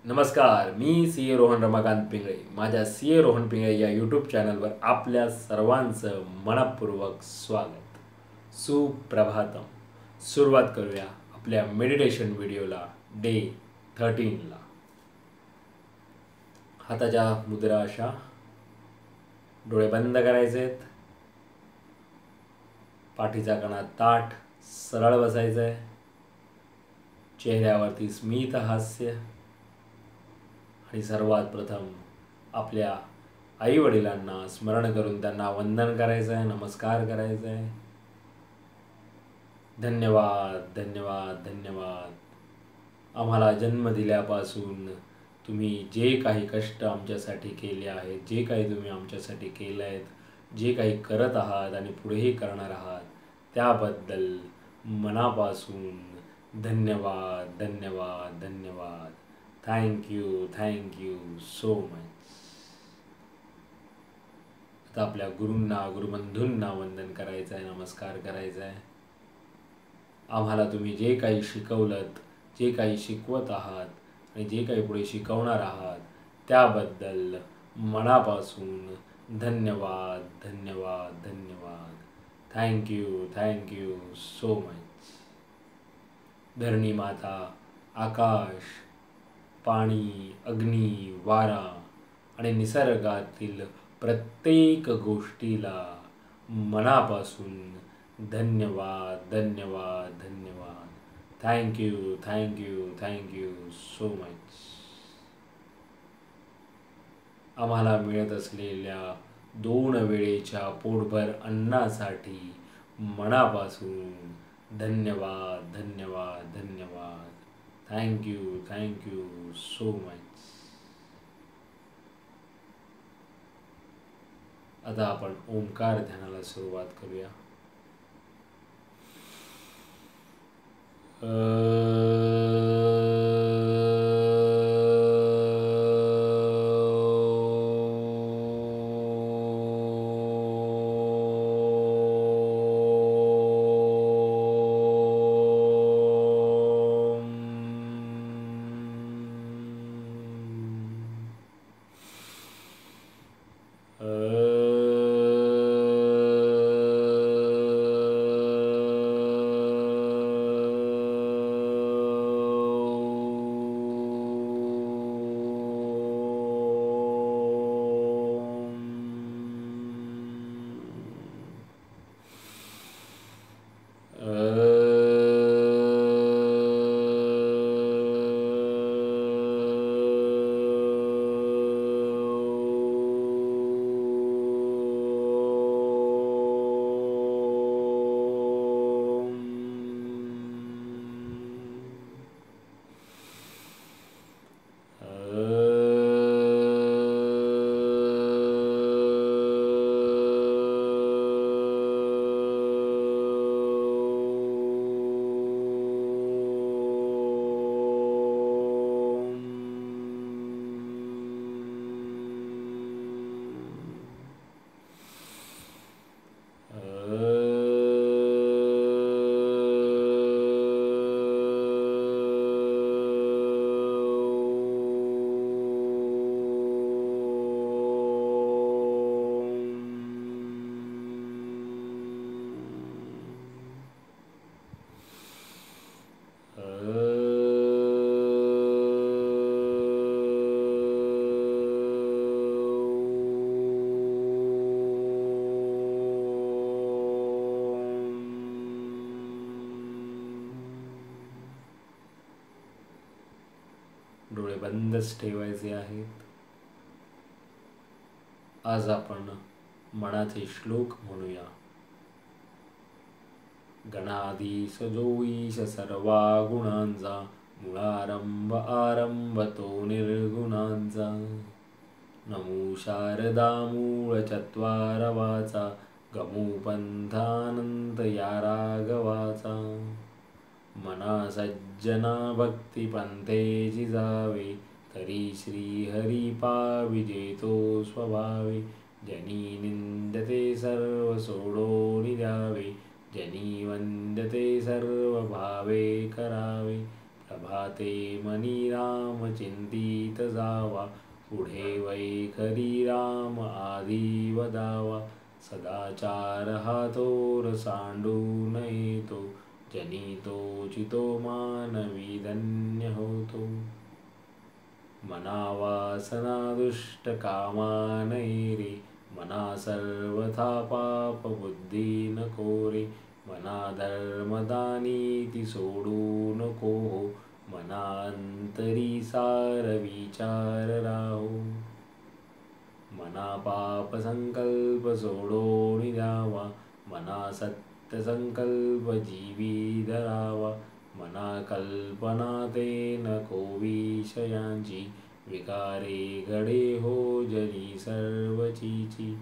नमस्कार, मी सी ए रोहन रमाकांत पिंगळे. माझ्या सी ए रोहन पिंगळे या यूट्यूब चॅनलवर आपल्या सर्वांचं मनपूर्वक स्वागत. सुप्रभातम. सुरुवात करूया आपल्या मेडिटेशन व्हिडिओला डे 13ला. हाताच्या मुद्रा अशा, डोळे बंद करायचेत, पाठीचा कणा ताठ सरळ बसायचं आहे, चेहऱ्यावरती स्मित हास्य आणि सर्वात प्रथम आपल्या आईवडिलांना स्मरण करून त्यांना वंदन करायचं आहे, नमस्कार करायचा आहे. धन्यवाद धन्यवाद धन्यवाद. आम्हाला जन्म दिल्यापासून तुम्ही जे काही कष्ट आमच्यासाठी केले आहेत, जे काही तुम्ही आमच्यासाठी केलं आहेत, जे काही करत आहात आणि पुढेही करणार आहात त्याबद्दल मनापासून धन्यवाद धन्यवाद धन्यवाद. Thank you so much. आता आपल्या गुरूंना गुरुबंधूंना वंदन करायचं आहे, नमस्कार करायचा आहे. आम्हाला तुम्ही जे काही शिकवलंत, जे काही शिकवत आहात आणि जे काही पुढे शिकवणार आहात त्याबद्दल मनापासून धन्यवाद धन्यवाद धन्यवाद. Thank you so much. धरणी माता, आकाश, पाणी, अग्नी, वारा आणि निसर्गातील प्रत्येक गोष्टीला मनापासून धन्यवाद धन्यवाद धन्यवाद. Thank you so much. आम्हाला मिळत असलेल्या 2 वेळेच्या पोटभर अन्नासाठी मनापासून धन्यवाद धन्यवाद धन्यवाद. Thank you so much. आता आपण ओंकार ध्यानाला सुरुवात करूया. डोळे बंदच ठेवायचे आहेत. आज आपण मनाचे श्लोक म्हणूया. गणाधीश जो ईश सर्वा गुणांचा, मूळारंभ आरंभ तो निर्गुणांचा. नमो शारदा मूळ चत्वारवाचा, गमो पंथानंत या राघवाचा. मना सज्जना भक्ती पंथेची जावे, तरी श्री हरी पाविजेतो स्वभावे. जनी निंदते सर्व सोडोनी द्यावे, जनी वंदते सर्व भावे करावे. प्रभाते मनी राम चिंतित जावा, पुढे वैखरी राम आधी वदावा. सदाचार हा थोर सांडून येतो, जनी तो चितो मानवी धन्य होतो. मना वासना दुष्ट कामा नये रे, मना सर्वथा पाप बुद्धी नको रे. मना धर्मदानीती सोडू नको हो, मना अंतरी सार विचार राहो. मना पाप संकल्प सोडून द्यावा, मना सत्य संकल्प जीवी धरावा. मना कल्पना ते नको विषयांची, विकारे घडे हो जनी सर्वचीची.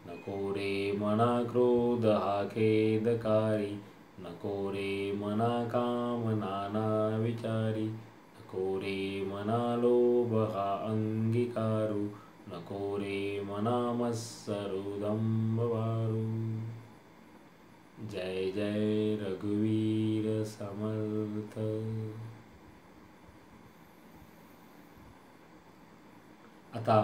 नको रे मना क्रोध हा खेदकारी, नको रे मना काम नाना विचारी. नको रे मना लोभ हा अंगीकारू, नको रे मना मत्सरू दंभवारू. जय जय रघुवीर समर्थ. आता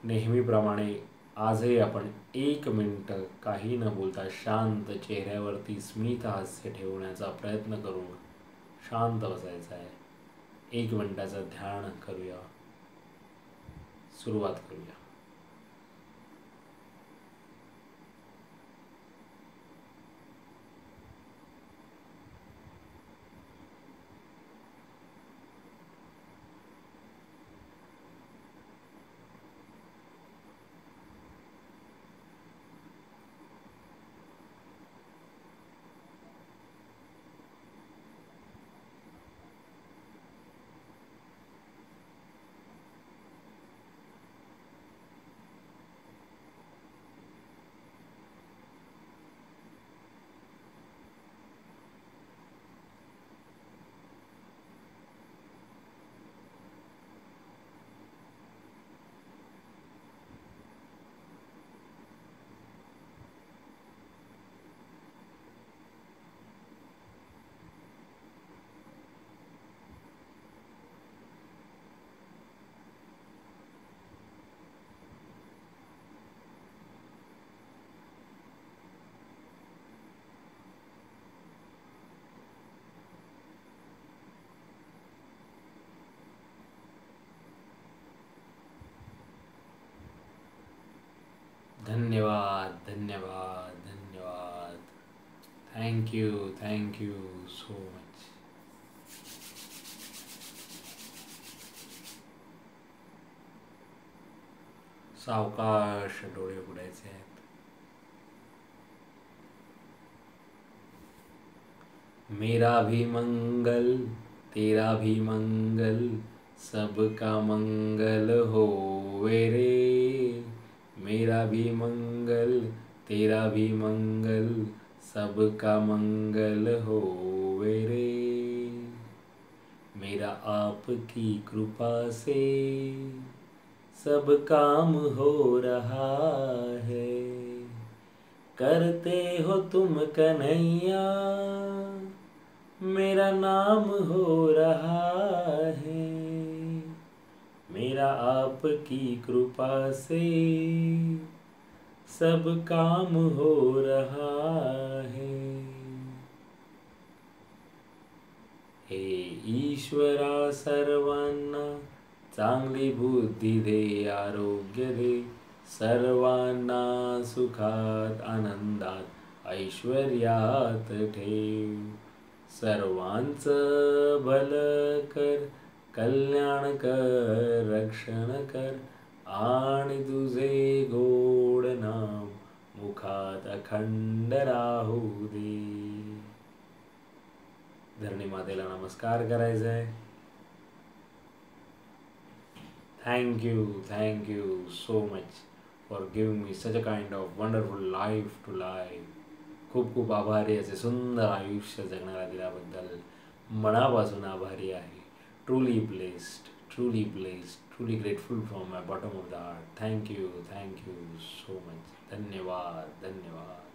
नेहमीप्रमाणे आजही आपण 1 मिनिट काही न बोलता शांत चेहऱ्यावरती स्मित हास्य ठेवण्याचा प्रयत्न करून शांत बसायचं आहे. 1 मिनिटाचं ध्यान करूया. सुरुवात करूया. धन्यवाद धन्यवाद धन्यवाद. Thank you so much. सावकाश डोळे उघडायचे आहेत. मेरा भी मंगल तेरा भी मंगल, सबका मंगल होवे रे. मेरा भी मंगल तेरा भी मंगल, सबका मंगल होवे रे. मेरा आपकी कृपा से सब काम हो रहा है, करते हो तुम कन्हैया मेरा नाम हो रहा है. मेरा आपकी कृपा से सब काम हो रहा है. हे ईश्वरा सर्वांना चांगली बुद्धी दे, आरोग्य दे, सर्वांना सुखात आनंदात ऐश्वर्यात ठेव. सर्वांचं भलं कर, कल्याण कर, रक्षण कर, आणि तुझे गोड नाम मुखात अखंड राहू दे. धरणी मातेला नमस्कार करायचा आहे. Thank you so much for giving me such a kind of wonderful life to live. खूप खूप आभारी असे सुंदर आयुष्य जगण्याला दिल्याबद्दल मनापासून आभारी आहे. Truly blessed, truly grateful from my bottom of the heart. Thank you so much. धन्यवाद.